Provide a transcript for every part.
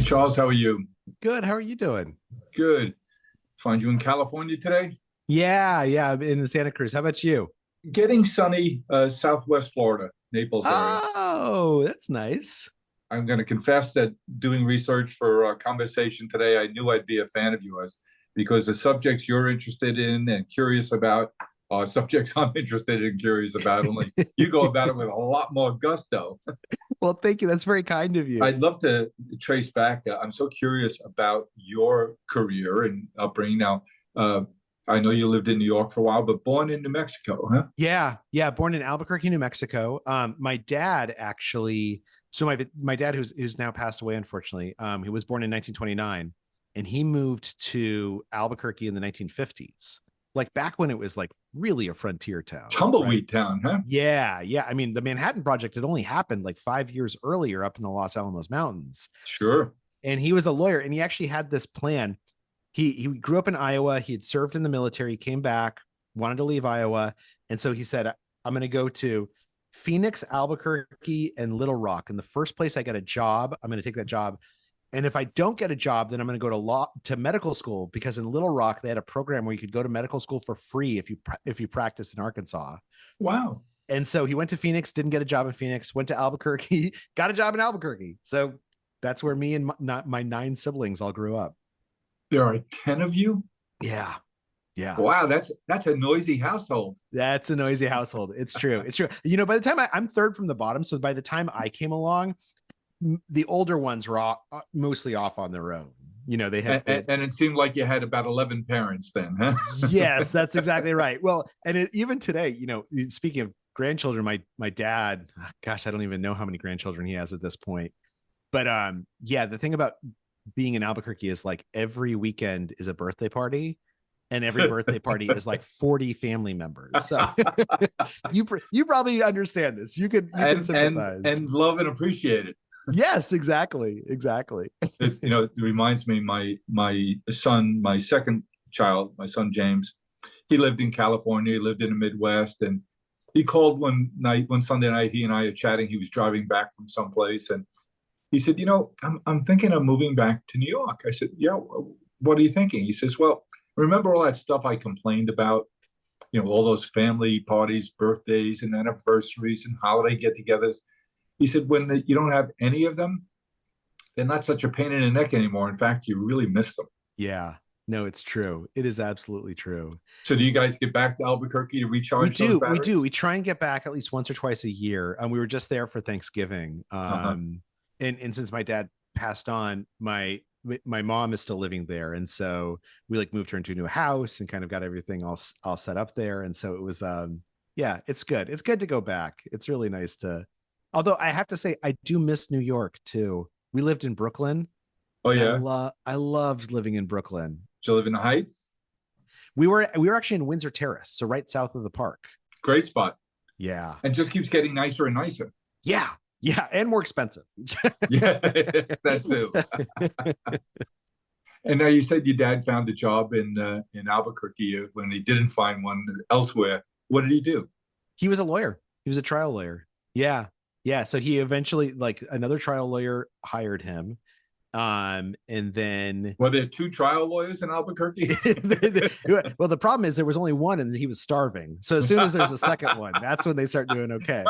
Charles, how are you? Good. How are you doing? Good. Find you in California today? Yeah, I'm in Santa Cruz. How about you? Getting sunny, Southwest Florida, Naples area. Oh, that's nice. I'm going to confess that doing research for our conversation today, I knew I'd be a fan of yours because the subjects you're interested in and curious about are subjects I'm interested in and curious about. Only you go about it with a lot more gusto. Well, thank you. That's very kind of you. I'd love to trace back. I'm so curious about your career and upbringing. Now, uh, I know you lived in New York for a while, but born in New Mexico, huh? Yeah. Born in Albuquerque, New Mexico. My dad actually. So my dad, who's now passed away, unfortunately. He was born in 1929, and he moved to Albuquerque in the 1950s, like back when it was like really a frontier town, right? Tumbleweed town, huh? Yeah. I mean, the Manhattan Project had only happened like 5 years earlier up in the Los Alamos Mountains. Sure. And he was a lawyer, and he actually had this plan. He grew up in Iowa. He had served in the military, came back, wanted to leave Iowa, and so he said, "I'm going to go to Phoenix, Albuquerque, and Little Rock. And the first place I get a job, I'm going to take that job. And if I don't get a job, then I'm going to go to medical school, because in Little Rock they had a program where you could go to medical school for free if you practiced in Arkansas." Wow. And so he went to Phoenix, didn't get a job in Phoenix, went to Albuquerque, got a job in Albuquerque. So that's where me and my nine siblings all grew up. There are 10 of you? Yeah. Yeah. Wow, that's a noisy household. That's a noisy household. It's true. It's true. By the time I'm third from the bottom, so by the time I came along, the older ones were mostly off on their own. They had, and it seemed like you had about 11 parents then, huh? Yes, that's exactly right. Well, and even today, speaking of grandchildren, my dad, gosh, I don't even know how many grandchildren he has at this point. But yeah, the thing about being in Albuquerque is like every weekend is a birthday party, and every birthday party is like 40 family members. So you probably understand this. You can sympathize and love and appreciate it. Yes, exactly. It reminds me, my second child, my son James, he lived in California, he lived in the Midwest, and he called one Sunday night, he and I are chatting. He was driving back from someplace, and he said, I'm thinking of moving back to New York. I said, yeah, what are you thinking? He says, well, remember all that stuff I complained about? All those family parties, birthdays and anniversaries and holiday get-togethers. He said, when you don't have any of them, they're not such a pain in the neck anymore. In fact, you really miss them. Yeah. No, it's true. It is absolutely true. So do you guys get back to Albuquerque to recharge? We do. We try and get back at least once or twice a year. We were just there for Thanksgiving. And since my dad passed on, my mom is still living there, and so we like moved her into a new house and kind of got everything all set up there. And so it was yeah, it's good. It's good to go back. It's really nice to. Although I have to say, I do miss New York too. We lived in Brooklyn. Oh yeah, I loved living in Brooklyn. Did you live in the Heights? We were actually in Windsor Terrace, so right south of the park. Great spot. Yeah, and just keeps getting nicer and nicer. Yeah, and more expensive. Yeah, that too. And now you said your dad found a job in Albuquerque when he didn't find one elsewhere. What did he do? He was a lawyer. He was a trial lawyer. Yeah. So he eventually, like, another trial lawyer hired him. And then were there two trial lawyers in Albuquerque? Well, the problem is there was only one, and he was starving. So as soon as there's a second one, that's when they start doing okay.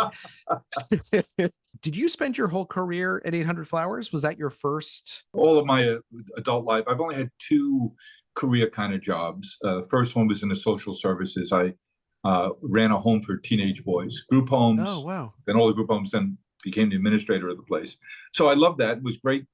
Did you spend your whole career at 800 Flowers? Was that your first? All of my adult life, I've only had two career kind of jobs. First one was in the social services. I ran a home for teenage boys, group homes. Oh, wow. Then all the group homes, then became the administrator of the place. So I loved that. It was great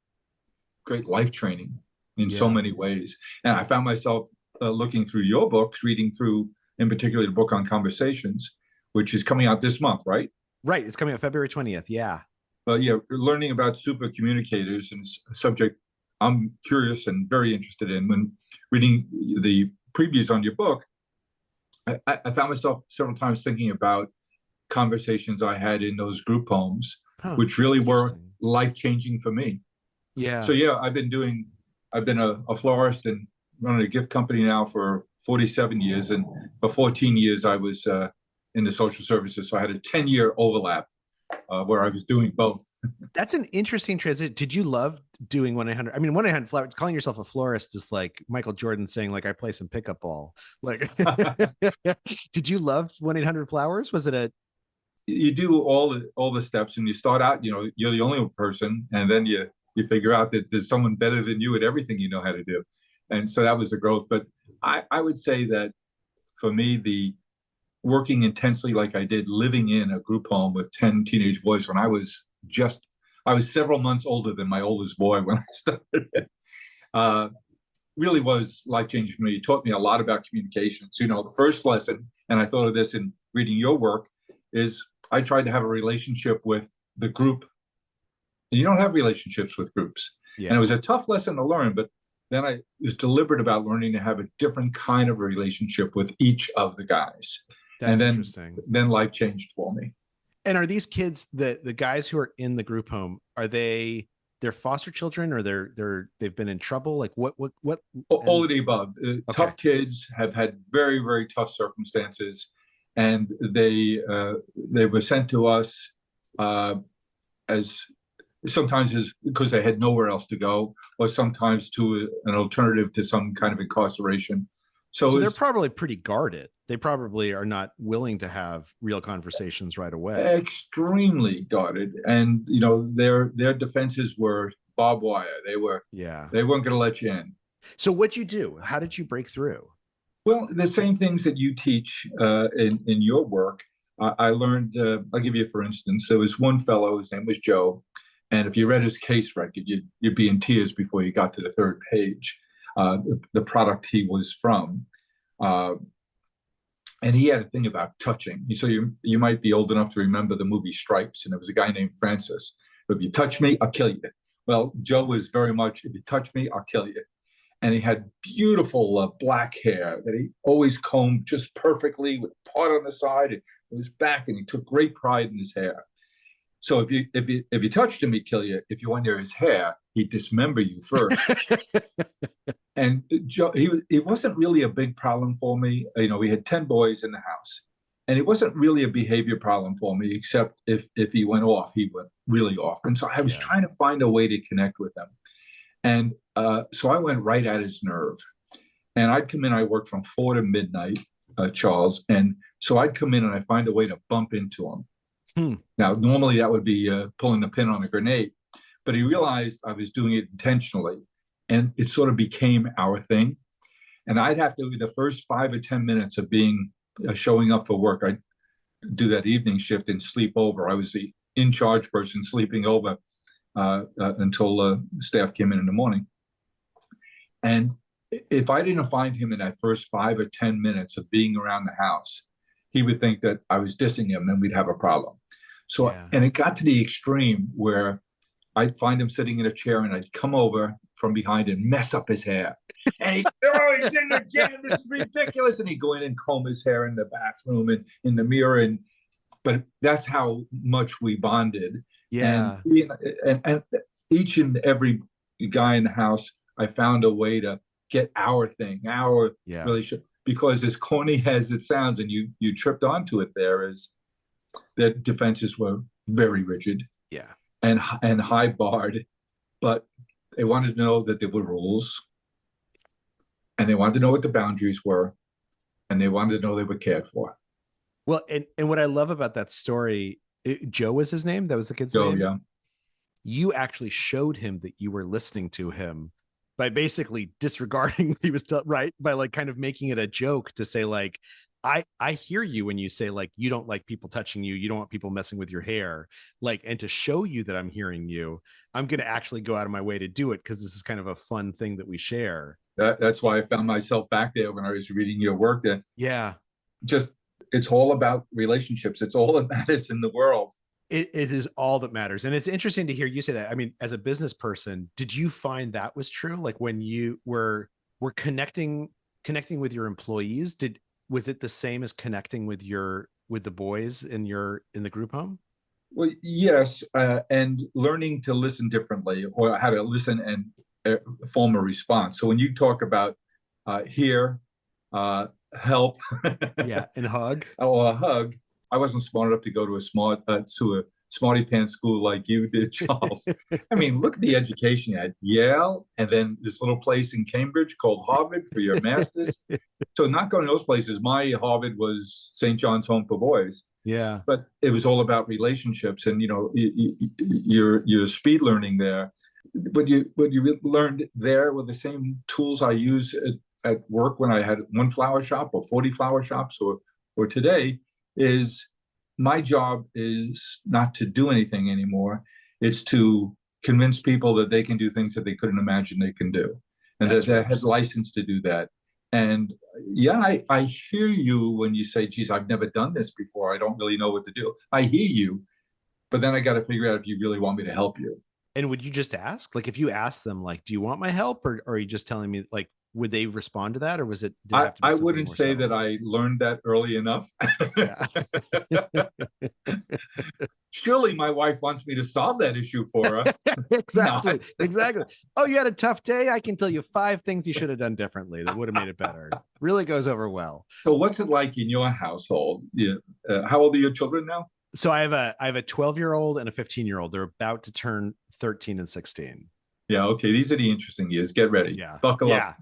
life training in so many ways. And I found myself looking through your books, reading through, in particular, the book on conversations, which is coming out this month, right? Right. It's coming out February 20th. Yeah. Yeah, learning about supercommunicators, and a subject I'm curious and very interested in. When reading the previews on your book, I found myself several times thinking about conversations I had in those group homes, which really were life-changing for me. Yeah. So yeah, I've been a florist and running a gift company now for 47 years. And for 14 years, I was in the social services. So I had a 10-year overlap where I was doing both. That's an interesting transition. Did you love doing 1-800? I mean, 1-800 flowers, calling yourself a florist is like Michael Jordan saying, like, I play some pickup ball. Like, did you love 1-800 flowers? Was it a, You do all the steps, and you start out, you're the only person, and then you figure out that there's someone better than you at everything you know how to do. And so that was the growth. But I would say that for me, the working intensely like I did, living in a group home with 10 teenage boys when I was several months older than my oldest boy when I started it. Really was life-changing for me. It taught me a lot about communications. The first lesson, and I thought of this in reading your work, is I tried to have a relationship with the group. And you don't have relationships with groups. Yeah. And it was a tough lesson to learn, but then I was deliberate about learning to have a different kind of relationship with each of the guys. That's interesting. Then life changed for me. And are these kids, the guys who are in the group home, are they're foster children, or they've been in trouble? Like what? All of the above. Okay. Tough kids have had very, very tough circumstances, and they were sent to us as because they had nowhere else to go, or sometimes to an alternative to some kind of incarceration. So they're probably pretty guarded. They probably are not willing to have real conversations right away. Extremely guarded, and their defenses were barbed wire. They weren't going to let you in. So what'd you do? How did you break through? Well, the same things that you teach in your work. I learned. I'll give you, for instance, there was one fellow. His name was Joe, and if you read his case record, you'd be in tears before you got to the third page. The product he was from. And he had a thing about touching. So you might be old enough to remember the movie Stripes, and there was a guy named Francis. If you touch me, I'll kill you. Well, Joe was very much, if you touch me, I'll kill you. And he had beautiful black hair that he always combed just perfectly with a part on the side and his back, and he took great pride in his hair. So if you touched him, he'd kill you. If you went near his hair, he'd dismember you first. And Joe, it wasn't really a big problem for me. We had 10 boys in the house, and it wasn't really a behavior problem for me, except if he went off, he went really off. And so I was trying to find a way to connect with him. And so I went right at his nerve. And I'd come in, I worked from 4 to midnight, Charles. And so I'd come in and I'd find a way to bump into him. Now, normally that would be pulling the pin on a grenade, but he realized I was doing it intentionally. And it sort of became our thing. And I'd have to, the first 5 or 10 minutes of showing up for work, I'd do that evening shift and sleep over. I was the in charge person sleeping over until staff came in the morning. And if I didn't find him in that first 5 or 10 minutes of being around the house, he would think that I was dissing him and we'd have a problem. So, and it got to the extreme where I'd find him sitting in a chair and I'd come over from behind and mess up his hair. And he did it again. This is ridiculous. And he'd go in and comb his hair in the bathroom and in the mirror. But that's how much we bonded. Yeah. And each and every guy in the house, I found a way to get our thing, our relationship. Because as corny as it sounds, and you tripped onto it there, is that defenses were very rigid. Yeah. And high barred, but they wanted to know that there were rules, and they wanted to know what the boundaries were, and they wanted to know they were cared for. Well, and what I love about that story, Joe was his name. That was the kid's name. Yeah. You actually showed him that you were listening to him by basically disregarding what he was right, by like kind of making it a joke to say like, I hear you when you say like you don't like people touching you, you don't want people messing with your hair, like, and to show you that I'm hearing you, I'm going to actually go out of my way to do it because this is kind of a fun thing that we share. That's why I found myself back there when I was reading your work. That it's all about relationships. It's all that matters in the world. It is all that matters, and it's interesting to hear you say that. I mean, as a business person, did you find that was true? Like when you were connecting with your employees, was it the same as connecting with the boys in the group home? Well, yes, and learning to listen differently, or how to listen and form a response. So when you talk about hear, help, and hug, or a hug, I wasn't smart enough to go to a smarty pants school like you did, Charles. I mean, look at the education you had. Yale, and then this little place in Cambridge called Harvard for your master's. So not going to those places. My Harvard was St. John's Home for Boys. Yeah. But it was all about relationships, and your speed learning there. What you learned there were the same tools I use at work when I had one flower shop or 40 flower shops, or today. Is my job is not to do anything anymore. It's to convince people that they can do things that they couldn't imagine they can do, and that they have license to do that. And yeah, I hear you when you say, geez, I've never done this before. I don't really know what to do. I hear you, but then I got to figure out if you really want me to help you. And would you just ask? Like, if you ask them, like, do you want my help? Or are you just telling me, like, would they respond to that? Or was it? I wouldn't say that I learned that early enough. Surely my wife wants me to solve that issue for her. Exactly. Exactly. Oh, you had a tough day? I can tell you 5 things you should have done differently that would have made it better. Really goes over well. So what's it like in your household? How old are your children now? So I have a 12-year-old and a 15-year-old. They're about to turn 13 and 16. Yeah. Okay. These are the interesting years. Get ready. Yeah. Buckle up.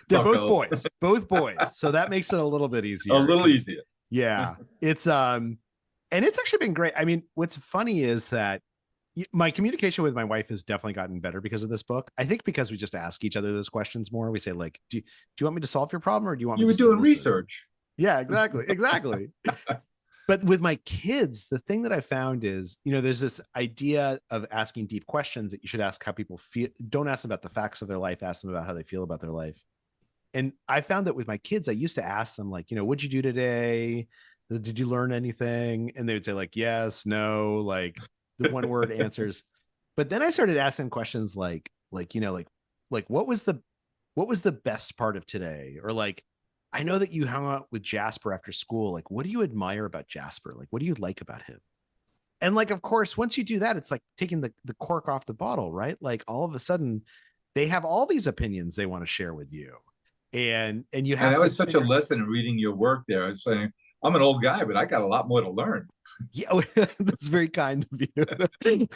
They're both boys. So that makes it a little bit easier. A little easier. Yeah. It's, and it's actually been great. I mean, what's funny is that my communication with my wife has definitely gotten better because of this book. I think because we just ask each other those questions more. We say, like, do you want me to solve your problem, or do you want me to? You were doing research. Yeah, exactly. Exactly. But with my kids, the thing that I found is, there's this idea of asking deep questions that you should ask how people feel. Don't ask them about the facts of their life, ask them about how they feel about their life. And I found that with my kids, I used to ask them, like, what'd you do today? Did you learn anything? And they would say, like, yes, no, like the one word answers. But then I started asking questions like, what was the best part of today? Or like, I know that you hung out with Jasper after school. Like, what do you admire about Jasper? Like, what do you like about him? And like, of course, once you do that, it's like taking the cork off the bottle, right? Like, all of a sudden they have all these opinions they want to share with you. And you have, and that was such a lesson in reading your work there. I'm saying, I'm an old guy, but I got a lot more to learn. Yeah, that's very kind of you.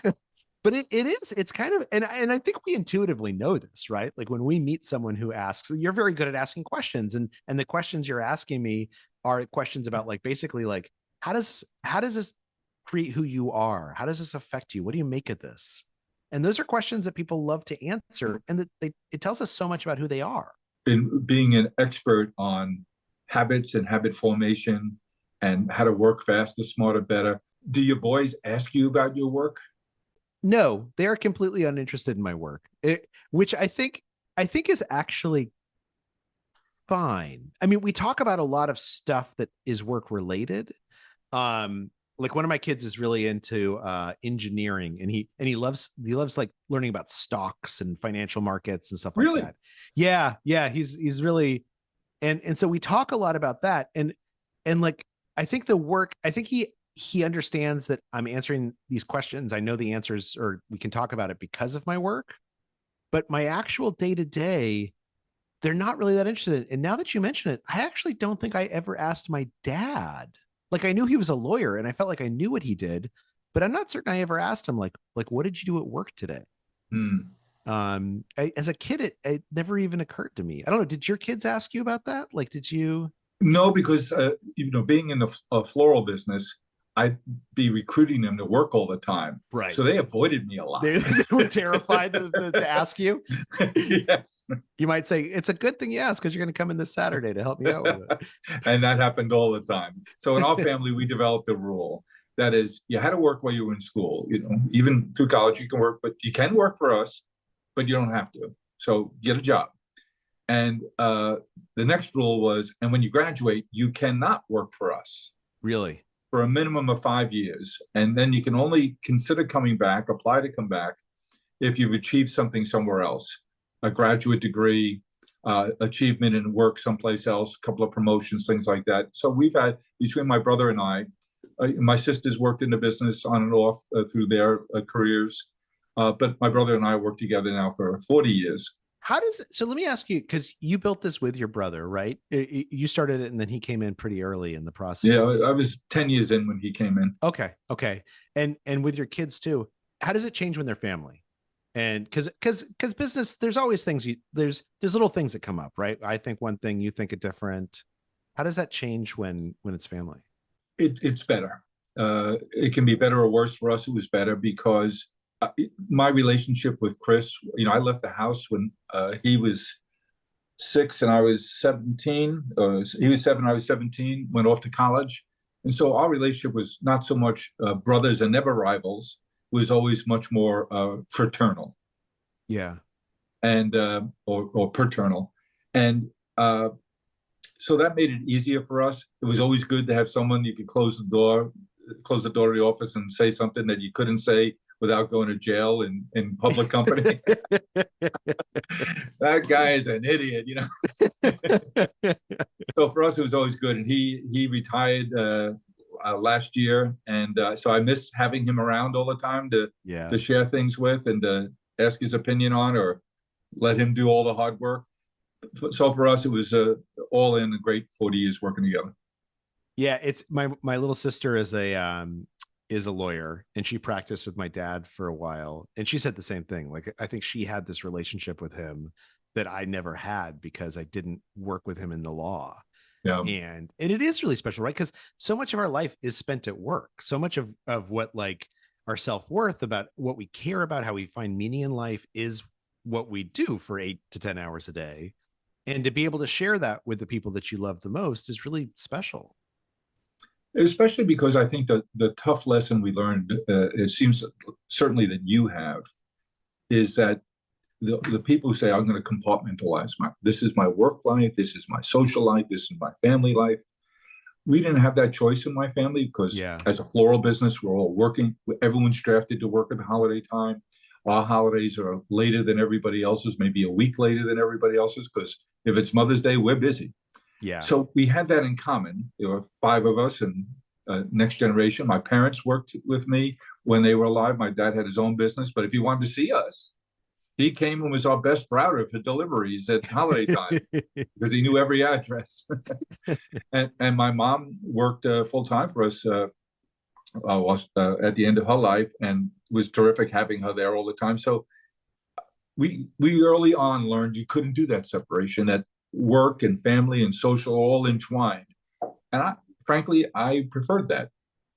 But it's kind of, and I think we intuitively know this, right? Like when we meet someone who asks, you're very good at asking questions, and the questions you're asking me are questions about, like, basically, like, how does this create who you are? How does this affect you? What do you make of this? And those are questions that people love to answer, and that it tells us so much about who they are. In being an expert on habits and habit formation and how to work faster, smarter, better, do your boys ask you about your work? No, they are completely uninterested in my work, which I think is actually fine. I mean, we talk about a lot of stuff that is work related. Like one of my kids is really into engineering, and he loves like learning about stocks and financial markets and stuff like that. Yeah, he's really, and so we talk a lot about that, and like I think he understands that I'm answering these questions. I know the answers, or we can talk about it because of my work, but my actual day-to-day, they're not really that interested in. And now that you mention it, I actually don't think I ever asked my dad. Like, I knew he was a lawyer and I felt like I knew what he did, but I'm not certain I ever asked him, like, what did you do at work today? As a kid, it never even occurred to me. I don't know. Did your kids ask you about that? Like, did you? No, because, being in the floral business, I'd be recruiting them to work all the time. Right. So they avoided me a lot. They were terrified to ask you. Yes. You might say, it's a good thing you asked, because you're going to come in this Saturday to help me out with it. And that happened all the time. So in our family, we developed a rule. That is, you had to work while you were in school. Even through college, you can work, but you can work for us, but you don't have to. So get a job. And the next rule was, and when you graduate, you cannot work for us. Really? For a minimum of 5 years. And then you can only consider coming back, apply to come back, if you've achieved something somewhere else, a graduate degree, achievement in work someplace else, a couple of promotions, things like that. So we've had, between my brother and I, my sisters worked in the business on and off through their careers. But my brother and I worked together now for 40 years. How does it, so let me ask you, because you built this with your brother, right? You started it and then he came in pretty early in the Yeah, process. I was 10 years in when he came in. Okay, okay. And with your kids too, how does it change when they're family? And because business, there's always things there's little things that come up, right? I think one thing, you think a different. How does that change when it's family? It's better. It can be better or worse. For us, it was better because my relationship with Chris, I left the house when he was 6 and I was 17. He was 7, I was 17, went off to college. And so our relationship was not so much brothers and never rivals, it was always much more fraternal Yeah. and or paternal. And so that made it easier for us. It was always good to have someone you could close the door of the office and say something that you couldn't say without going to jail in public company. That guy is an idiot. So for us, it was always good. And he retired last year, and so I miss having him around all the time Yeah. to share things with and to ask his opinion on or let him do all the hard work. So for us, it was all in a great 40 years working together. Yeah, it's my little sister is a lawyer, and she practiced with my dad for a while, and she said the same thing. Like, I think she had this relationship with him that I never had because I didn't work with him in the law. Yeah. And it is really special, right? Because so much of our life is spent at work. So much of what, like, our self-worth, about what we care about, how we find meaning in life, is what we do for 8 to 10 hours a day. And to be able to share that with the people that you love the most is really special. Especially because I think that the tough lesson we learned, it seems certainly that you have, is that the people who say, I'm going to compartmentalize this is my work life, this is my social life, this is my family life. We didn't have that choice in my family because Yeah. as a floral business, we're all working. Everyone's drafted to work at the holiday time. Our holidays are later than everybody else's, maybe a week later than everybody else's, because if it's Mother's Day, we're busy. Yeah. So we had that in common. There were 5 of us, and next generation. My parents worked with me when they were alive. My dad had his own business, but if he wanted to see us, he came and was our best router for deliveries at holiday time because he knew every address. and my mom worked full time for us at the end of her life, and was terrific having her there all the time. So we early on learned you couldn't do that separation, that work and family and social all entwined. And frankly, I preferred that,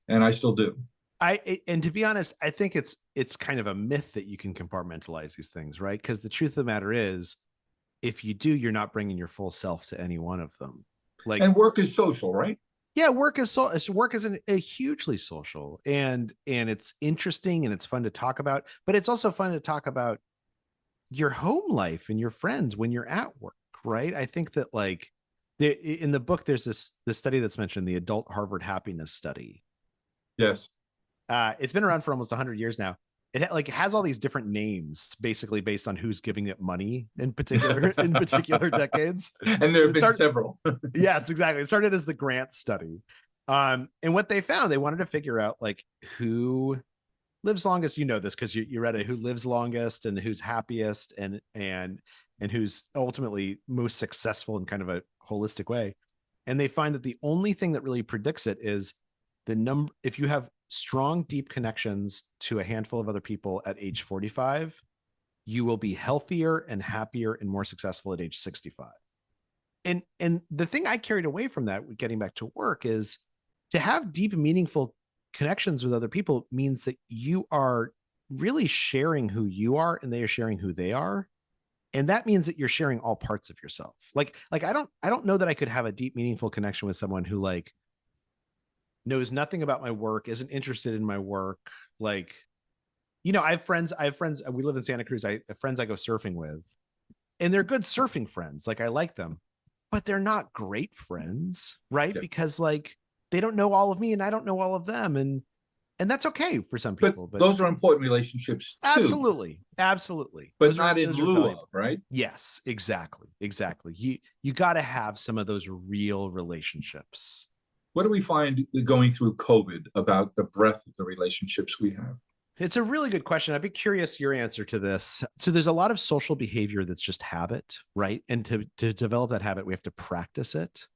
and I still do. And to be honest, I think it's kind of a myth that you can compartmentalize these things, right? Because the truth of the matter is, if you do, you're not bringing your full self to any one of them. Like, and work is social, right? Yeah, work is a hugely social, and it's interesting and it's fun to talk about, but it's also fun to talk about your home life and your friends when you're at work, right? I think that, like, in the book, there's this study that's mentioned, the adult Harvard happiness study. Yes. It's been around for almost 100 years now. It has all these different names, basically based on who's giving it money in particular decades. And there have been several. Yes, exactly. It started as the Grant study. And what they found, they wanted to figure out, like, who lives longest. You know this because you read it. Who lives longest and who's happiest and who's ultimately most successful in kind of a holistic way. And they find that the only thing that really predicts it is the number. If you have strong, deep connections to a handful of other people at age 45, you will be healthier and happier and more successful at age 65. And the thing I carried away from that, getting back to work, is to have deep, meaningful connections with other people means that you are really sharing who you are and they are sharing who they are. And that means that you're sharing all parts of yourself. Like I don't know that I could have a deep, meaningful connection with someone who, like, knows nothing about my work, isn't interested in my work. Like, I have friends, we live in Santa Cruz. I have friends I go surfing with, and they're good surfing friends. Like, I like them, but they're not great friends, right? Yep. Because, like, they don't know all of me and I don't know all of them. And that's okay for some people. But those are important relationships too. Absolutely. But those not in lieu of, right? Yes, exactly. You got to have some of those real relationships. What do we find going through COVID about the breadth of the relationships we have? It's a really good question. I'd be curious your answer to this. So there's a lot of social behavior that's just habit, right? And to develop that habit, we have to practice it.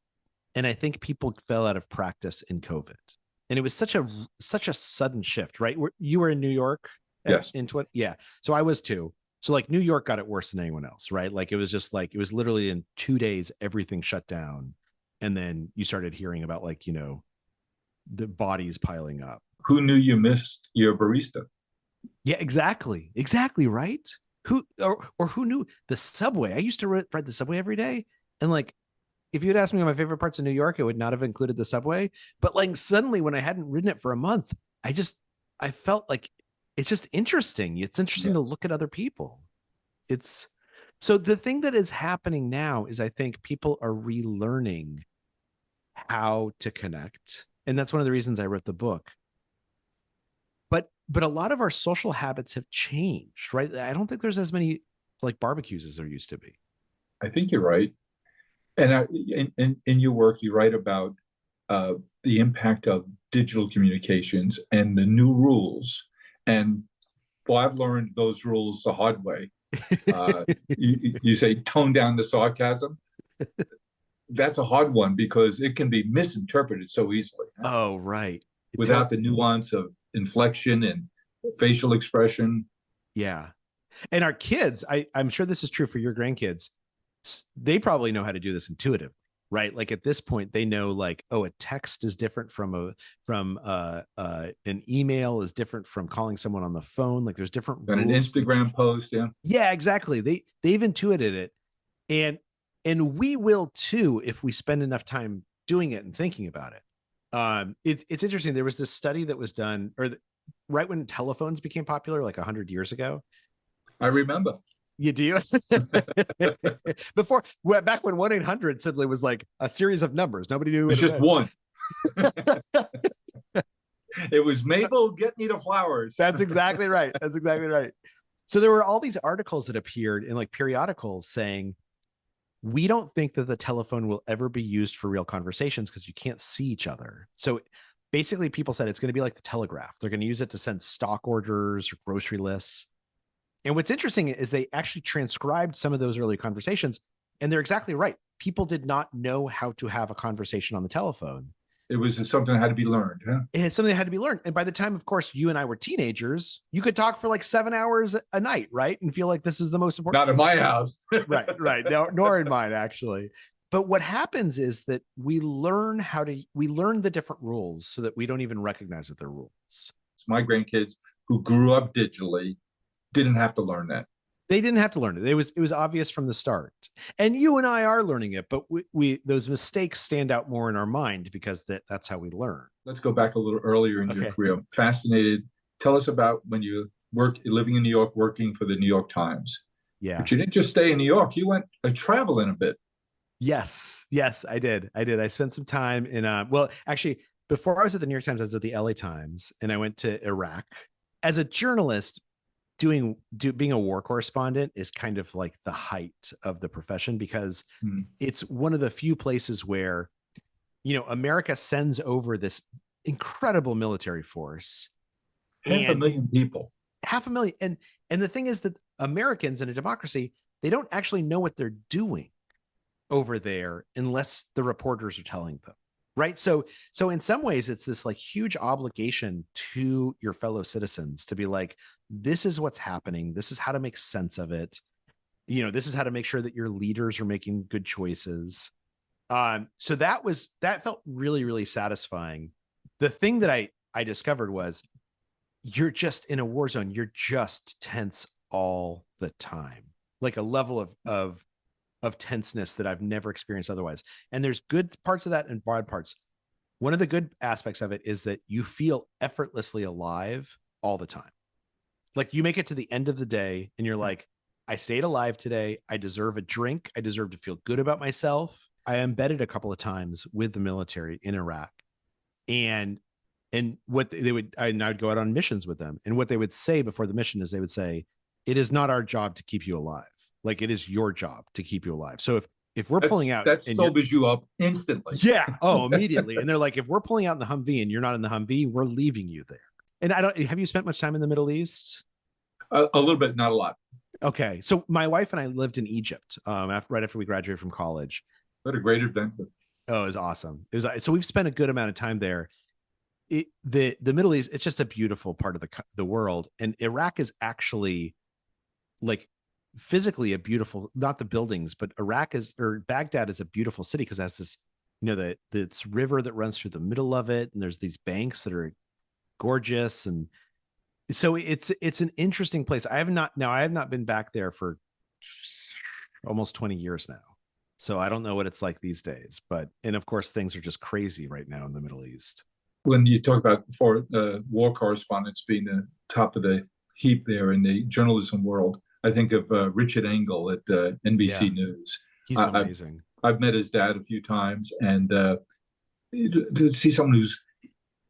And I think people fell out of practice in COVID. And it was such a sudden shift, right? You were in New York Yes. in 20, yeah. So I was too. So like New York got it worse than anyone else, right? Like it was just like it was literally in 2 days everything shut down. And then you started hearing about like, the bodies piling up. Who knew you missed your barista? Yeah, exactly. Exactly, right? Who or who knew the subway? I used to ride the subway every day. And like if you'd asked me my favorite parts of New York, it would not have included the subway. But like suddenly when I hadn't ridden it for a month, I felt like it's just interesting. It's interesting to look at other people. It's so the thing that is happening now is I think people are relearning how to connect. And that's one of the reasons I wrote the book. But a lot of our social habits have changed, right? I don't think there's as many like barbecues as there used to be. I think you're right. And in your work, you write about the impact of digital communications and the new rules. And well, I've learned those rules the hard way. You say tone down the sarcasm. That's a hard one because it can be misinterpreted so easily. Oh, right. Without the nuance of inflection and facial expression. Yeah. And our kids, I'm sure this is true for your grandkids. They probably know how to do this intuitive, right? Like at this point, they know like, oh, a text is different from an email is different from calling someone on the phone. Like there's different rules. An Instagram post, yeah. Yeah, exactly. They've intuited it. And we will too if we spend enough time doing it and thinking about it. It's interesting. There was this study that was done, right when telephones became popular, like 100 years ago. I remember. You do? Back when 1-800 simply was like a series of numbers. Nobody knew. It was just one. It was Mabel, get me the flowers. That's exactly right. That's exactly right. So there were all these articles that appeared in like periodicals saying, we don't think that the telephone will ever be used for real conversations because you can't see each other. So basically people said it's going to be like the telegraph. They're going to use it to send stock orders or grocery lists. And what's interesting is they actually transcribed some of those early conversations, and they're exactly right. People did not know how to have a conversation on the telephone. It was something that had to be learned. Huh? It's something that had to be learned. And by the time, of course, you and I were teenagers, you could talk for like 7 hours a night, right? And feel like this is the most important. Not in my house. Right. No, nor in mine, actually. But what happens is that we learn the different rules so that we don't even recognize that they're rules. My grandkids who grew up digitally didn't have to learn that. They didn't have to learn it. It was obvious from the start. And you and I are learning it, but we those mistakes stand out more in our mind because that's how we learn. Let's go back a little earlier in your career. I'm fascinated. Tell us about when you living in New York, working for the New York Times. Yeah. But you didn't just stay in New York. You went traveling a bit. Yes, I did. I spent some time in actually, before I was at the New York Times, I was at the LA Times, and I went to Iraq. As a journalist, being a war correspondent is kind of like the height of the profession because it's one of the few places where, America sends over this incredible military force. 500,000 people. 500,000. And the thing is that Americans in a democracy, they don't actually know what they're doing over there unless the reporters are telling them. Right. So in some ways, it's this like huge obligation to your fellow citizens to be like, this is what's happening. This is how to make sense of it. This is how to make sure that your leaders are making good choices. So that felt really, really satisfying. The thing that I discovered was you're just in a war zone. You're just tense all the time, like a level of tenseness that I've never experienced otherwise. And there's good parts of that and bad parts. One of the good aspects of it is that you feel effortlessly alive all the time. Like you make it to the end of the day and you're like, I stayed alive today. I deserve a drink. I deserve to feel good about myself. I embedded a couple of times with the military in Iraq, and what they would, I would go out on missions with them. And what they would say before the mission is they would say, it is not our job to keep you alive. Like it is your job to keep you alive. So if we're pulling out, that sobers you up instantly. Yeah. Oh, immediately. And they're like, if we're pulling out in the Humvee and you're not in the Humvee, we're leaving you there. And I don't, have you spent much time in the Middle East? A little bit, not a lot. Okay. So my wife and I lived in Egypt right after we graduated from college. What a great adventure. Oh, it was awesome. It was so we've spent a good amount of time there. The Middle East, it's just a beautiful part of the world. And Iraq is actually like physically a beautiful, not the buildings, but Baghdad is a beautiful city because it has this, this river that runs through the middle of it. And there's these banks that are gorgeous. And so it's an interesting place. I have not been back there for almost 20 years now. So I don't know what it's like these days, and of course things are just crazy right now in the Middle East. When you talk about war correspondents being the top of the heap there in the journalism world, I think of Richard Engel at NBC News. He's amazing. I've met his dad a few times, and to see someone who's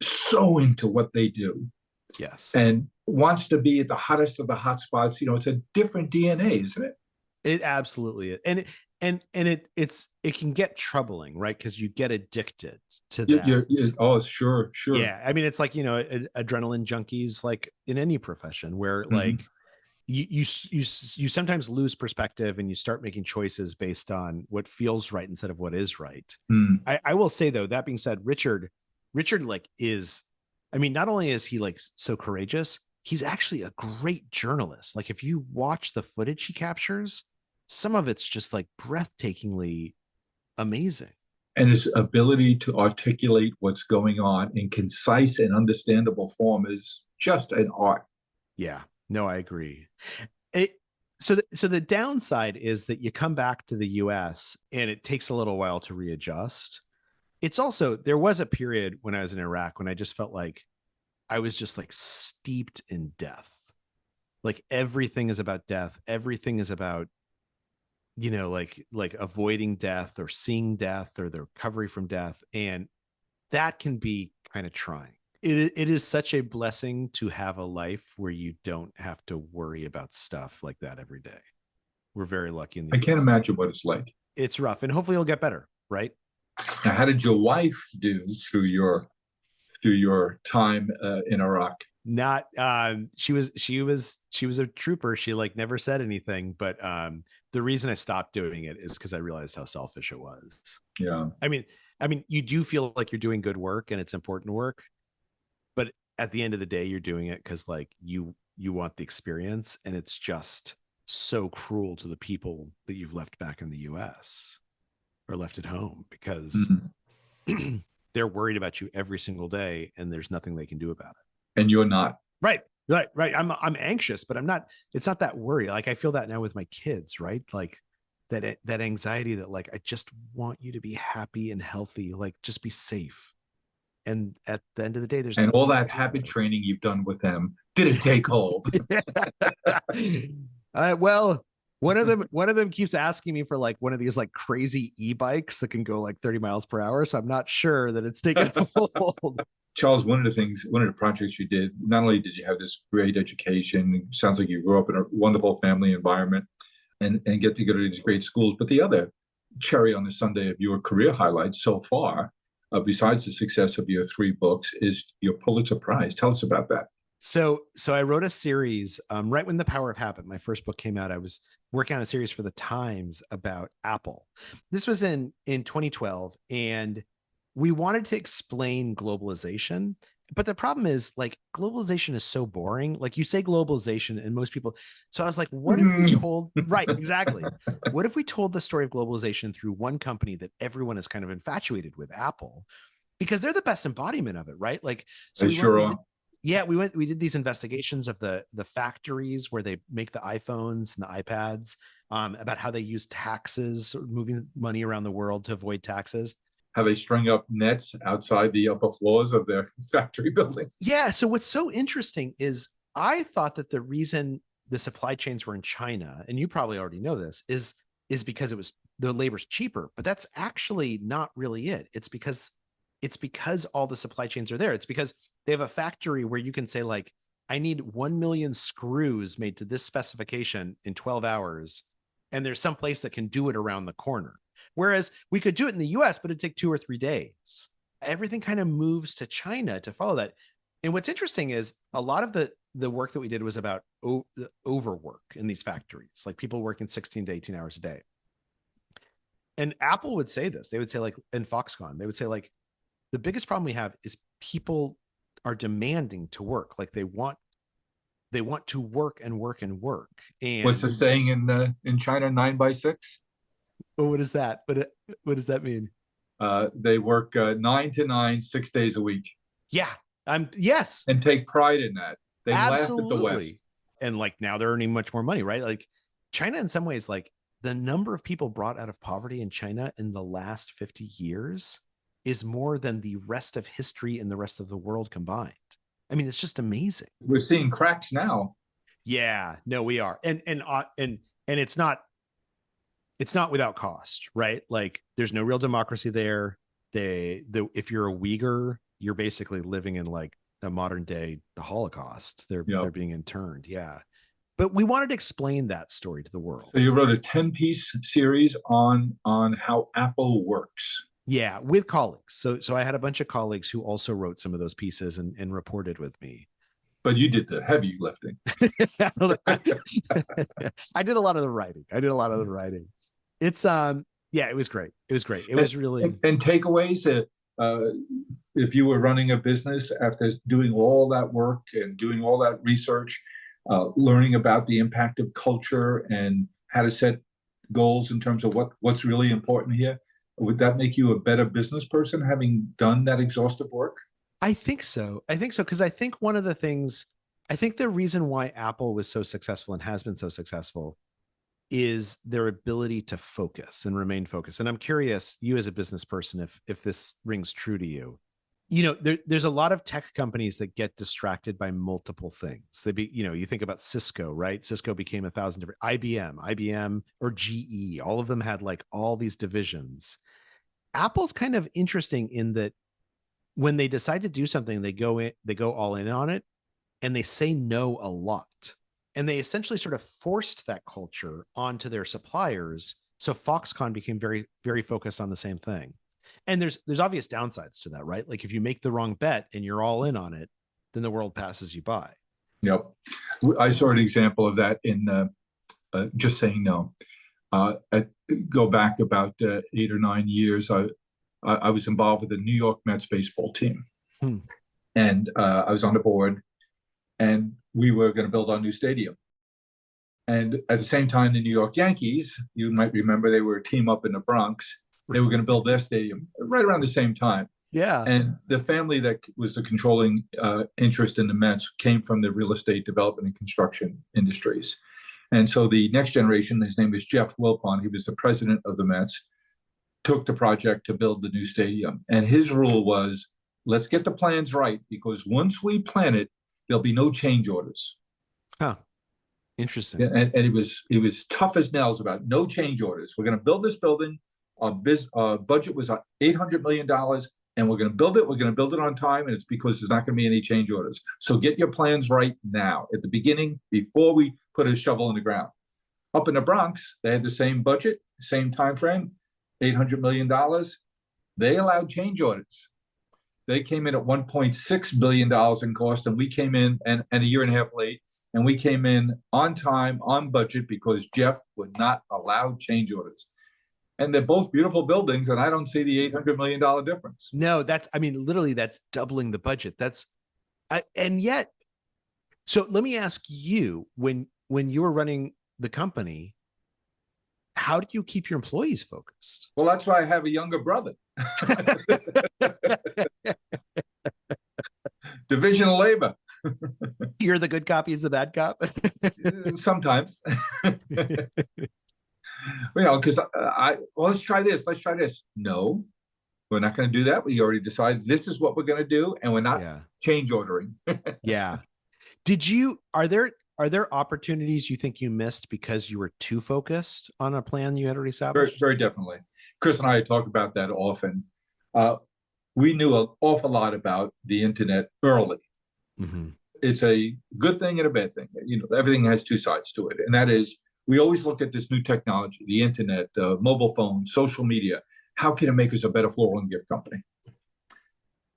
so into what they do, yes, and wants to be at the hottest of the hot spots. It's a different DNA, isn't it? It absolutely is, and it can get troubling, right? Because you get addicted to that. Oh, sure. Yeah, I mean, it's like adrenaline junkies, like in any profession, where like you sometimes lose perspective and you start making choices based on what feels right instead of what is right. I will say though, that being said, Richard like is, I mean, not only is he like so courageous, he's actually a great journalist. Like if you watch the footage he captures, some of it's just like breathtakingly amazing. And his ability to articulate what's going on in concise and understandable form is just an art. Yeah, no, I agree. So the downside is that you come back to the US and it takes a little while to readjust. It's also, there was a period when I was in Iraq when I just felt like I was just like steeped in death. Like everything is about death. Everything is about, like avoiding death or seeing death or the recovery from death. And that can be kind of trying. It is such a blessing to have a life where you don't have to worry about stuff like that every day. We're very lucky. I can't imagine what it's like. It's rough, and hopefully it'll get better, right? Now, how did your wife do through your time in Iraq? Not she was a trooper. She like never said anything, but the reason I stopped doing it is because I realized how selfish it was. Yeah. I mean, you do feel like you're doing good work and it's important work, but at the end of the day, you're doing it because like you want the experience, and it's just so cruel to the people that you've left back in the US or left at home because they're worried about you every single day and there's nothing they can do about it. And you're not. Right. I'm anxious, but I'm not, it's not that worry. Like I feel that now with my kids, right? Like that anxiety that like, I just want you to be happy and healthy, like just be safe. And at the end of the day, there's all that habit training you've done with them, did it take hold? Well, one of them keeps asking me for like one of these like crazy e-bikes that can go like 30 miles per hour. So I'm not sure that it's taken hold. Charles, one of the projects you did, not only did you have this great education, it sounds like you grew up in a wonderful family environment and get to go to these great schools, but the other cherry on the sundae of your career highlights so far, besides the success of your 3 books, is your Pulitzer Prize. Tell us about that. So I wrote a series right when The Power of Habit, my first book, came out. I was working on a series for the Times about Apple. This was in 2012, and we wanted to explain globalization. But the problem is like globalization is so boring. Like you say globalization and most people. So I was like, what if we told, right, exactly. What if we told the story of globalization through one company that everyone is kind of infatuated with, Apple, because they're the best embodiment of it, right? Like, so they sure are. Yeah, we did these investigations of the factories where they make the iPhones and the iPads, about how they use taxes, moving money around the world to avoid taxes. How they string up nets outside the upper floors of their factory buildings. Yeah. So what's so interesting is I thought that the reason the supply chains were in China, and you probably already know this, is because it was the labor's cheaper, but that's actually not really it. It's because all the supply chains are there. It's because they have a factory where you can say like, I need 1 million screws made to this specification in 12 hours. And there's some place that can do it around the corner. Whereas we could do it in the US, but it'd take 2 or 3 days. Everything kind of moves to China to follow that. And what's interesting is a lot of the work that we did was about the overwork in these factories, like people working 16 to 18 hours a day. And Apple would say this. They would say, like, in Foxconn, they would say, like, the biggest problem we have is people are demanding to work. Like, they want to work and work and work. And What's the saying in China? 9 by 6. oh, what is that? What does that mean? They work 9 to 9, 6 days a week. Yeah, yes, and take pride in that. They absolutely. laugh at the West. And like now they're earning much more money, right? Like China, in some ways, like the number of people brought out of poverty in China in the last 50 years is more than the rest of history and the rest of the world combined. I mean, it's just amazing. We're seeing cracks now. Yeah, no, we are. And it's not without cost, right? Like there's no real democracy there. If you're a Uyghur, you're basically living in like a modern day the Holocaust. They're being interned. Yeah. But we wanted to explain that story to the world. So you wrote a 10-piece series on how Apple works. Yeah, with colleagues. So I had a bunch of colleagues who also wrote some of those pieces and reported with me. But you did the heavy lifting. I did a lot of the writing. It's it was great. It was really and takeaways. If you were running a business after doing all that work and doing all that research, learning about the impact of culture and how to set goals in terms of what's really important here, would that make you a better business person having done that exhaustive work? I think so. Because I think one of the things, I think the reason why Apple was so successful and has been so successful is their ability to focus and remain focused. And I'm curious, you as a business person, if this rings true to you. You know, there's a lot of tech companies that get distracted by multiple things. You think about Cisco, right? Cisco became 1,000 different, IBM or GE, all of them had like all these divisions. Apple's kind of interesting in that when they decide to do something, they go all in on it, and they say no a lot. And they essentially sort of forced that culture onto their suppliers. So Foxconn became very, very focused on the same thing. And there's obvious downsides to that, right? Like if you make the wrong bet and you're all in on it, then the world passes you by. Yep. I saw an example of that in just saying no. Go back about 8 or 9 years. I was involved with the New York Mets baseball team. And I was on the board, and we were going to build our new stadium. And at the same time, the New York Yankees, you might remember, they were a team up in the Bronx. They were going to build their stadium right around the same time. Yeah. And the family that was the controlling interest in the Mets came from the real estate development and construction industries. And so the next generation, his name was Jeff Wilpon, he was the president of the Mets, took the project to build the new stadium. And his rule was, let's get the plans right, because once we plan it, there'll be no change orders. Huh. Interesting. And it was tough as nails about no change orders. We're going to build this building. Our budget was $800 million, and we're going to build it. We're going to build it on time, and it's because there's not going to be any change orders. So get your plans right now, at the beginning, before we put a shovel in the ground. Up in the Bronx, they had the same budget, same time frame, $800 million. They allowed change orders. They came in at $1.6 billion in cost, and we came in and a year and a half late, and we came in on time, on budget, because Jeff would not allow change orders. And they're both beautiful buildings, and I don't see the $800 million difference. No, literally that's doubling the budget. And yet, so let me ask you, when you were running the company, how do you keep your employees focused? Well, that's why I have a younger brother. Division of labor. You're the good cop, he's the bad cop. Sometimes. Because let's try this. No, we're not going to do that. We already decided this is what we're going to do, and we're not change ordering. Yeah. Are there opportunities you think you missed because you were too focused on a plan you had already established? Very, very definitely. Chris and I talk about that often. We knew an awful lot about the internet early. Mm-hmm. It's a good thing and a bad thing. Everything has two sides to it, and that is, we always look at this new technology, the internet, mobile phones, social media. How can it make us a better floral and gift company?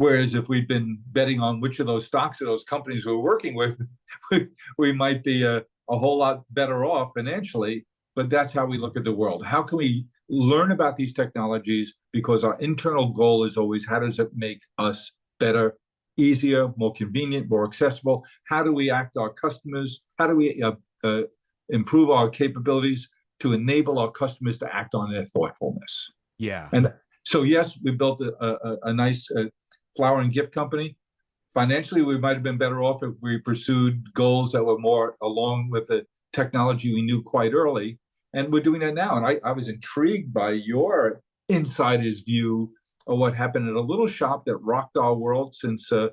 Whereas if we'd been betting on which of those stocks or those companies we're working with, we might be a whole lot better off financially. But that's how we look at the world. How can we learn about these technologies? Because our internal goal is always, how does it make us better, easier, more convenient, more accessible? How do we act our customers? How do we improve our capabilities to enable our customers to act on their thoughtfulness? Yeah. And so, yes, we built a nice flower and gift company. Financially, we might have been better off if we pursued goals that were more along with the technology we knew quite early. And we're doing that now. And I was intrigued by your insider's view of what happened at a little shop that rocked our world since a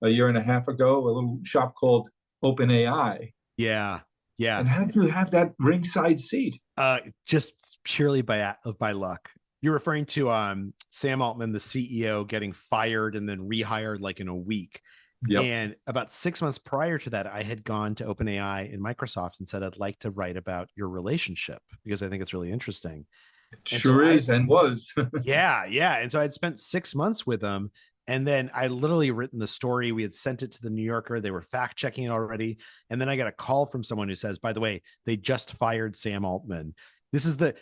year and a half ago, a little shop called OpenAI. Yeah. Yeah. And how did you have that ringside seat? Just purely by luck. You're referring to Sam Altman, the CEO, getting fired and then rehired like in a week. Yep. And about 6 months prior to that, I had gone to OpenAI in Microsoft and said, I'd like to write about your relationship because I think it's really interesting. Sure is and was. Yeah. And so I'd spent 6 months with them. And then I literally written the story. We had sent it to the New Yorker. They were fact checking it already. And then I got a call from someone who says, by the way, they just fired Sam Altman. This is the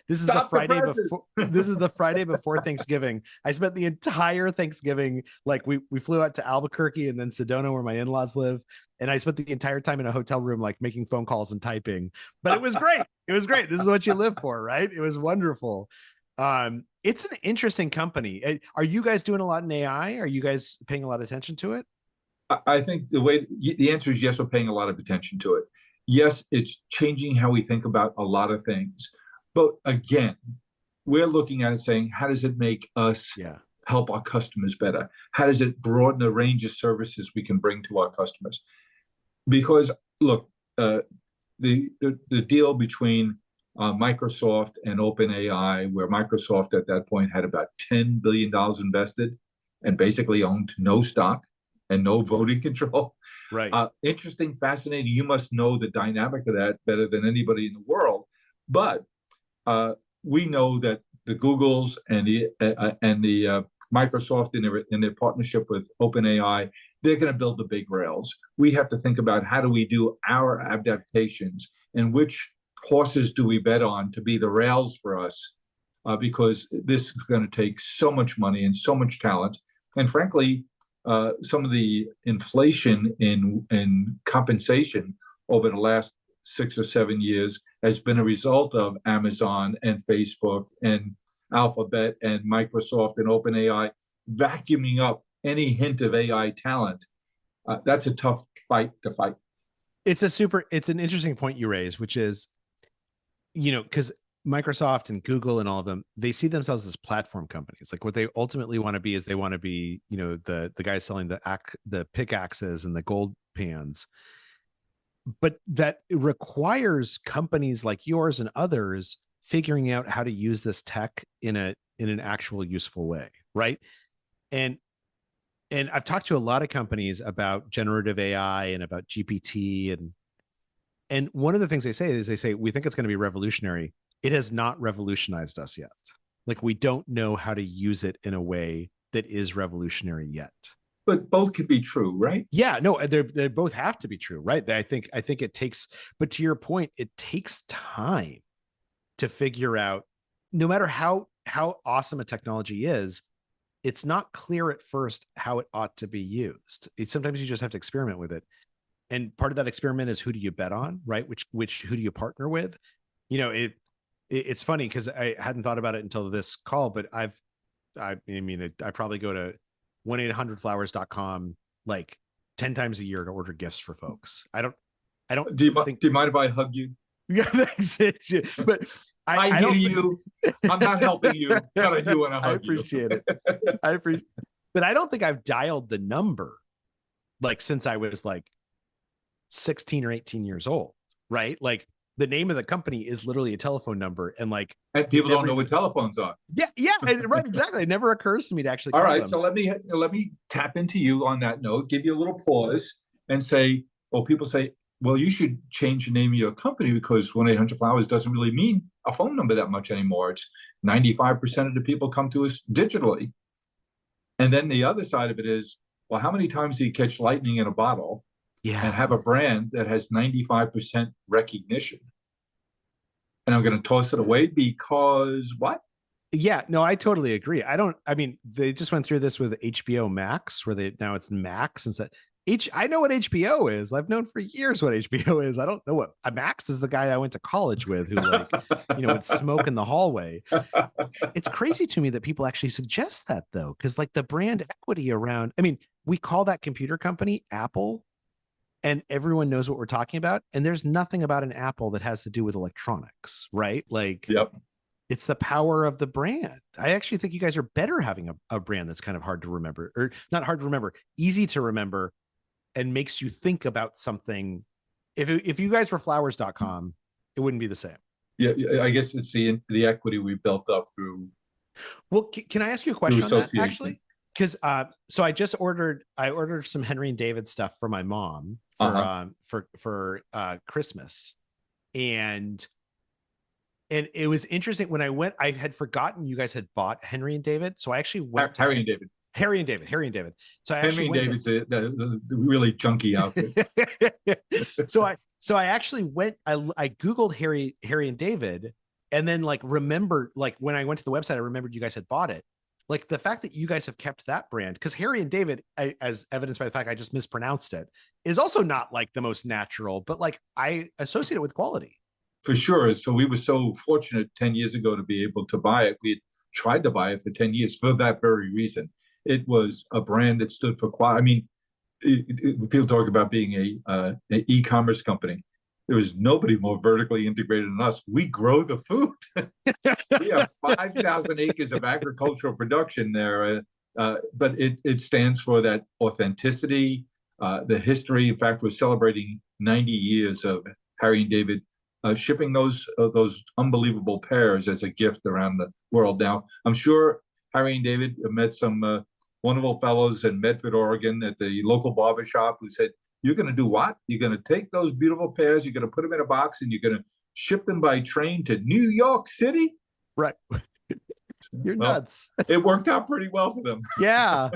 Friday before this is the Friday before Thanksgiving. I spent the entire Thanksgiving, like we flew out to Albuquerque and then Sedona where my in-laws live. And I spent the entire time in a hotel room, like making phone calls and typing, but it was great. It was great. This is what you live for, right? It was wonderful. It's an interesting company. Are you guys doing a lot in AI? Are you guys paying a lot of attention to it? I think the answer is yes, we're paying a lot of attention to it. Yes, it's changing how we think about a lot of things. But again, we're looking at it saying, how does it make us help our customers better? How does it broaden the range of services we can bring to our customers? Because look, the deal between Microsoft and OpenAI, where Microsoft at that point had about $10 billion invested and basically owned no stock and no voting control. Right. Interesting, fascinating. You must know the dynamic of that better than anybody in the world. But we know that the Googles and the Microsoft in their partnership with OpenAI, they're going to build the big rails. We have to think about how do we do our adaptations and which horses do we bet on to be the rails for us, because this is going to take so much money and so much talent. And frankly, some of the inflation in compensation over the last 6 or 7 years has been a result of Amazon and Facebook and Alphabet and Microsoft and OpenAI vacuuming up any hint of AI talent. That's a tough fight to fight. It's an interesting point you raise, which is, because Microsoft and Google and all of them, they see themselves as platform companies. Like what they ultimately want to be is they want to be, the guys selling the pickaxes and the gold pans. But that requires companies like yours and others figuring out how to use this tech in an actual useful way, right? And I've talked to a lot of companies about generative AI and about GPT, and one of the things they say we think it's going to be revolutionary. It has not revolutionized us yet. Like we don't know how to use it in a way that is revolutionary yet. But both could be true, right? Yeah, no, they both have to be true, right? I think it takes, but to your point, it takes time to figure out, no matter how awesome a technology is, it's not clear at first how it ought to be used. Sometimes you just have to experiment with it. And part of that experiment is, who do you bet on, right? Who do you partner with? It's funny because I hadn't thought about it until this call, but I probably go to 1-800-flowers.com like 10 times a year to order gifts for folks. I don't Do you mind if I hug you? Yeah, that's it. But I hear you. I'm not helping you, but I do want to hug you. I appreciate it. But I don't think I've dialed the number like since I was like 16 or 18 years old, right? Like the name of the company is literally a telephone number, and people don't know what telephones are. Yeah, right, exactly. It never occurs to me to actually. All right, them. so let me tap into you on that note. Give you a little pause and say, well, people say, well, you should change the name of your company because 1-800-Flowers doesn't really mean a phone number that much anymore. It's 95% of the people come to us digitally. And then the other side of it is, well, how many times do you catch lightning in a bottle and have a brand that has 95% recognition? And I'm going to toss it away because what? Yeah, no, I totally agree. I mean, they just went through this with HBO Max, where now it's Max instead. I know what HBO is. I've known for years what HBO is. I don't know what Max is. The guy I went to college with, who would smoke in the hallway. It's crazy to me that people actually suggest that, though, because like the brand equity around, I mean, we call that computer company Apple, and everyone knows what we're talking about. And there's nothing about an Apple that has to do with electronics, right? Like, yep. It's the power of the brand. I actually think you guys are better having a brand that's kind of hard to remember, or not hard to remember, easy to remember, and makes you think about something. If you guys were flowers.com, it wouldn't be the same. Yeah, I guess it's the equity we built up through. Well, can I ask you a question on that, actually? Because so I ordered some Henry and David stuff for my mom for Christmas, and it was interesting when I went. I had forgotten you guys had bought Henry and David, so I actually went Harry and David. So Henry and David's the really chunky outfit. So I actually went. I googled Harry and David, and then like remembered, like when I went to the website, I remembered you guys had bought it. Like the fact that you guys have kept that brand, because Harry and David, as evidenced by the fact I just mispronounced it, is also not like the most natural, but like I associate it with quality. For sure. So we were so fortunate 10 years ago to be able to buy it. We had tried to buy it for 10 years for that very reason. It was a brand that stood for quality. I mean, people talk about being an e-commerce company. There was nobody more vertically integrated than us. We grow the food. We have 5,000 acres of agricultural production there, but it stands for that authenticity, the history. In fact, we're celebrating 90 years of Harry and David shipping those unbelievable pairs as a gift around the world. Now, I'm sure Harry and David met some wonderful fellows in Medford, Oregon, at the local barber shop who said, "You're going to do what? You're going to take those beautiful pairs, you're going to put them in a box, and you're going to ship them by train to New York City?" Right. You're nuts. It worked out pretty well for them. Yeah.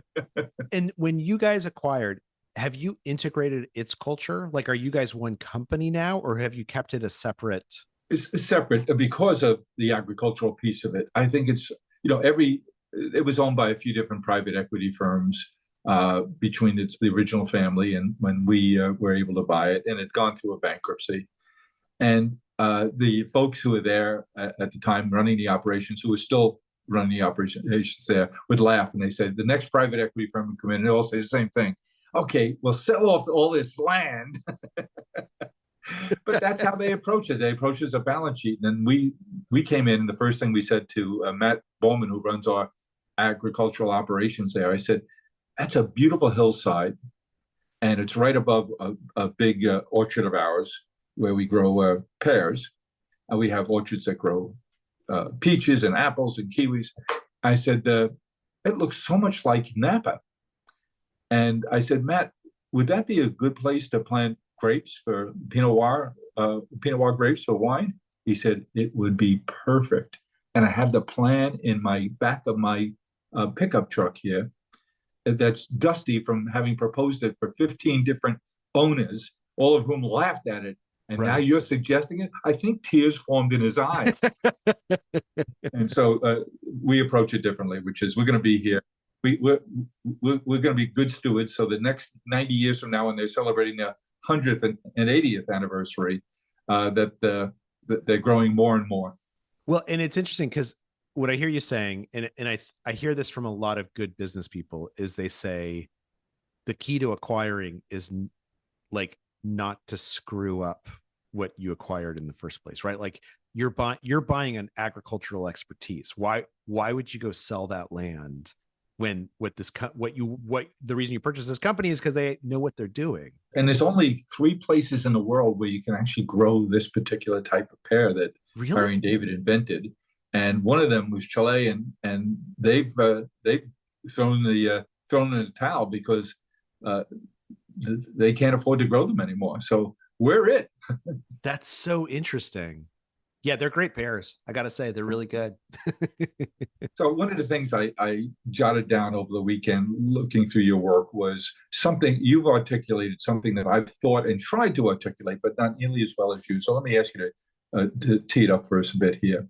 And when you guys acquired, have you integrated its culture? Like, are you guys one company now, or have you kept it a separate? It's separate because of the agricultural piece of it. I think it's, it was owned by a few different private equity firms between the original family and when we were able to buy it, and it had gone through a bankruptcy. And the folks who were there at the time running the operations, who were still running the operations there, would laugh, and they said, the next private equity firm would come in and they all say the same thing. Okay, we'll sell off all this land. But that's how they approach it. They approach it as a balance sheet. And then we came in, and the first thing we said to Matt Bowman, who runs our agricultural operations there, I said, that's a beautiful hillside, and it's right above a big orchard of ours where we grow pears. And we have orchards that grow peaches and apples and kiwis. I said, it looks so much like Napa. And I said, Matt, would that be a good place to plant grapes for Pinot Noir grapes for wine? He said, it would be perfect. And I have the plan in my back of my pickup truck here that's dusty from having proposed it for 15 different owners, all of whom laughed at it. And now you're suggesting it? I think tears formed in his eyes. And so we approach it differently, which is we're going to be here. We're going to be good stewards. So the next 90 years from now, when they're celebrating their 100th and 80th anniversary, that they're growing more and more. Well, and it's interesting because what I hear you saying, and I hear this from a lot of good business people, is they say the key to acquiring is like not to screw up what you acquired in the first place, right? Like you're buying an agricultural expertise. Why would you go sell that land when the reason you purchase this company is because they know what they're doing? And there's only 3 places in the world where you can actually grow this particular type of pear that Harry and David invented. And one of them was Chile, and they've thrown in the towel because they can't afford to grow them anymore. So we're it. That's so interesting. Yeah, they're great pairs. I got to say, they're really good. So one of the things I jotted down over the weekend looking through your work was something you've articulated, something that I've thought and tried to articulate, but not nearly as well as you. So let me ask you to tee it up for us a bit here.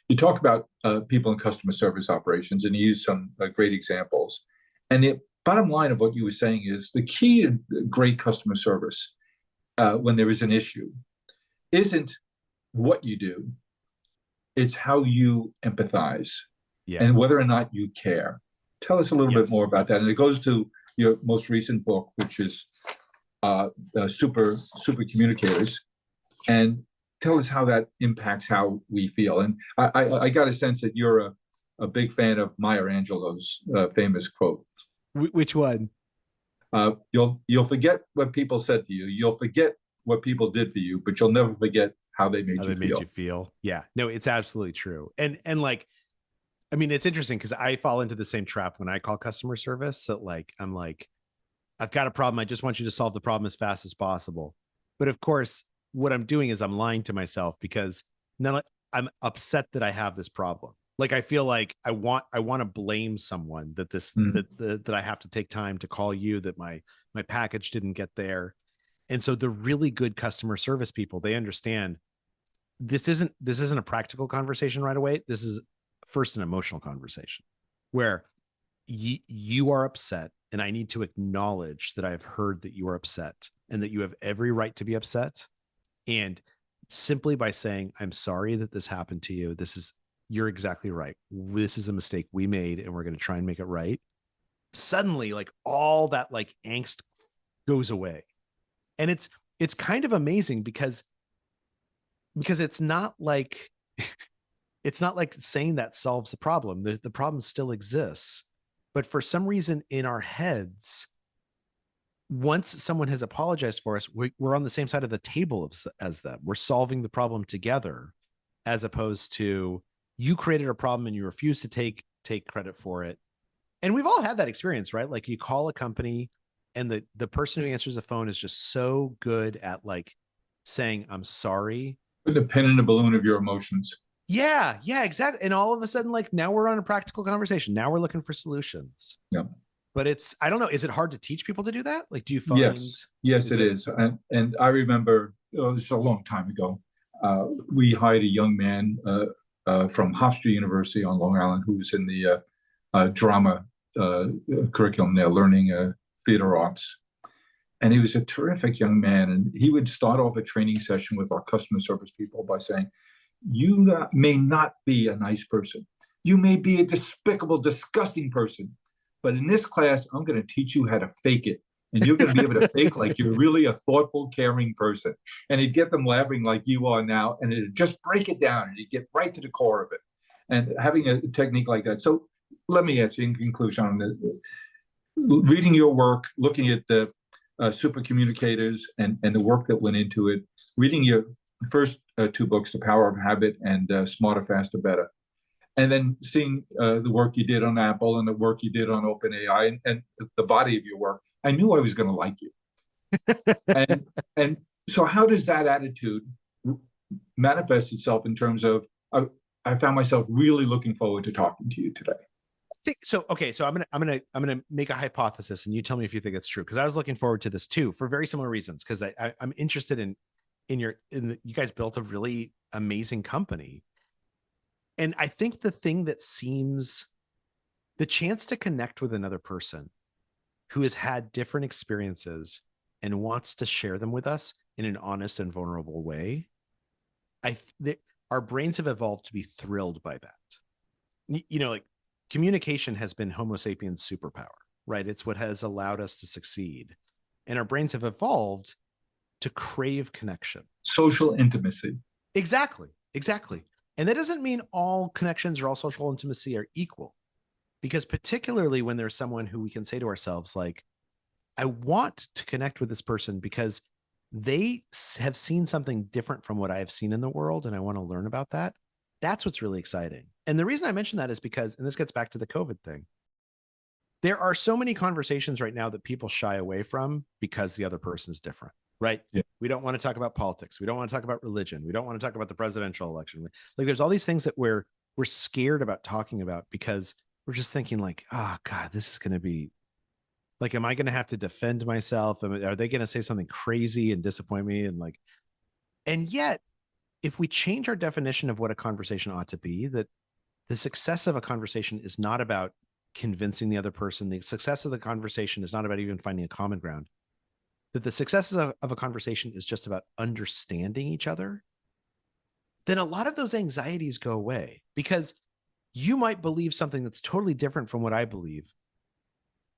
You talk about people in customer service operations, and you use some great examples. And the bottom line of what you were saying is the key to great customer service when there is an issue isn't what you do, it's how you empathize Yeah. and whether or not you care. Tell us a little bit Yes. more about that. And it goes to your most recent book, which is Supercommunicators, and tell us how that impacts how we feel. And I got a sense that you're a big fan of Maya Angelou's famous quote. Which one? You'll forget what people said to you. You'll forget what people did for you, but you'll never forget how they made How you they feel. made you feel. Yeah. No, it's absolutely true. And like, I mean, it's interesting because I fall into the same trap when I call customer service that like, I'm like, I've got a problem. I just want you to solve the problem as fast as possible. But of course, what I'm doing is I'm lying to myself because now I'm upset that I have this problem. Like I feel like I want to blame someone that that I have to take time to call you, that my package didn't get there. And so the really good customer service people, they understand this isn't a practical conversation right away. This is first an emotional conversation where you are upset, and I need to acknowledge that I've heard that you are upset and that you have every right to be upset. And simply by saying, I'm sorry that this happened to you, you're exactly right. This is a mistake we made and we're going to try and make it right. Suddenly, like all that like angst goes away. And it's kind of amazing because it's not like it's not like saying that solves the problem. The problem still exists. But for some reason in our heads, once someone has apologized for us, we're on the same side of the table as them. We're solving the problem together, as opposed to you created a problem and you refuse to take credit for it. And we've all had that experience, right? Like you call a company and the person who answers the phone is just so good at like saying, I'm sorry. Put a pin in the balloon of your emotions. Yeah, exactly. And all of a sudden, like now we're on a practical conversation. Now we're looking for solutions. Yeah. But I don't know. Is it hard to teach people to do that? Like, do you find? Yes, it is. And I remember, this is a long time ago. We hired a young man from Hofstra University on Long Island who was in the drama curriculum there, learning theater arts. And he was a terrific young man. And he would start off a training session with our customer service people by saying, you may not be a nice person. You may be a despicable, disgusting person. But in this class, I'm going to teach you how to fake it. And you're going to be able to fake like you're really a thoughtful, caring person. And he'd get them laughing like you are now. And it'd just break it down. And he'd get right to the core of it. And having a technique like that. So let me ask you in conclusion on this. Reading your work, looking at the Supercommunicators and the work that went into it, reading your first two books, The Power of Habit and Smarter, Faster, Better, and then seeing the work you did on Apple and the work you did on OpenAI and the body of your work, I knew I was going to like you. and so how does that attitude manifest itself in terms of, I found myself really looking forward to talking to you today. So I'm gonna make a hypothesis, and you tell me if you think it's true. Because I was looking forward to this too for very similar reasons. Because I'm interested in you guys built a really amazing company, and I think the thing that seems the chance to connect with another person who has had different experiences and wants to share them with us in an honest and vulnerable way. Our brains have evolved to be thrilled by that. You know, like. Communication has been Homo sapiens' superpower, right? It's what has allowed us to succeed. And our brains have evolved to crave connection. Social intimacy. Exactly. And that doesn't mean all connections or all social intimacy are equal. Because particularly when there's someone who we can say to ourselves, like, I want to connect with this person because they have seen something different from what I have seen in the world, and I want to learn about that. That's what's really exciting. And the reason I mention that is because, and this gets back to the COVID thing, there are so many conversations right now that people shy away from because the other person is different. right? Yeah. We don't want to talk about politics. We don't want to talk about religion. We don't want to talk about the presidential election. Like there's all these things that we're scared about talking about because we're just thinking like, oh God, this is going to be like, am I going to have to defend myself? Are they going to say something crazy and disappoint me? And like, and yet if we change our definition of what a conversation ought to be, that the success of a conversation is not about convincing the other person. The success of the conversation is not about even finding a common ground. That the success of a conversation is just about understanding each other, then a lot of those anxieties go away because you might believe something that's totally different from what I believe.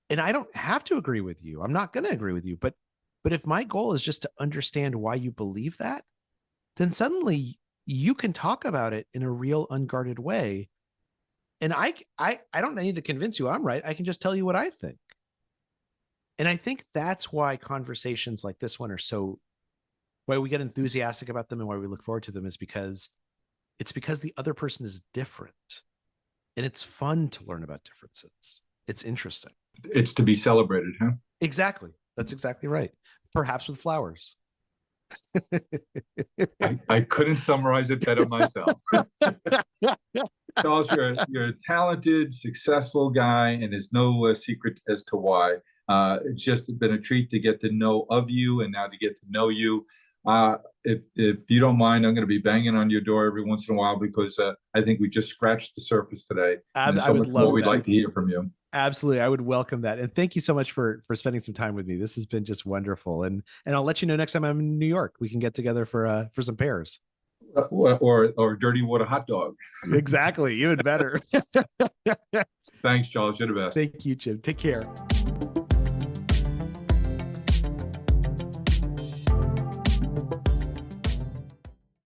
And I don't have to agree with you. I'm not going to agree with you. But if my goal is just to understand why you believe that, then suddenly you can talk about it in a real unguarded way. And I don't need to convince you I'm right. I can just tell you what I think. And I think that's why conversations like this one are so, why we get enthusiastic about them and why we look forward to them is because the other person is different. And it's fun to learn about differences. It's interesting. It's to be celebrated, huh? Exactly. That's exactly right. Perhaps with flowers. I couldn't summarize it better myself. Charles, you're a talented, successful guy, and there's no secret as to why. It's just been a treat to get to know of you, and now to get to know you. If you don't mind, I'm going to be banging on your door every once in a while because I think we just scratched the surface today. And there's so much more we'd like to hear from you. Absolutely. I would welcome that. And thank you so much for spending some time with me. This has been just wonderful. And I'll let you know next time I'm in New York, we can get together for some pears. Or dirty water hot dog. Exactly. Even better. Thanks, Charles. You're the best. Thank you, Jim. Take care.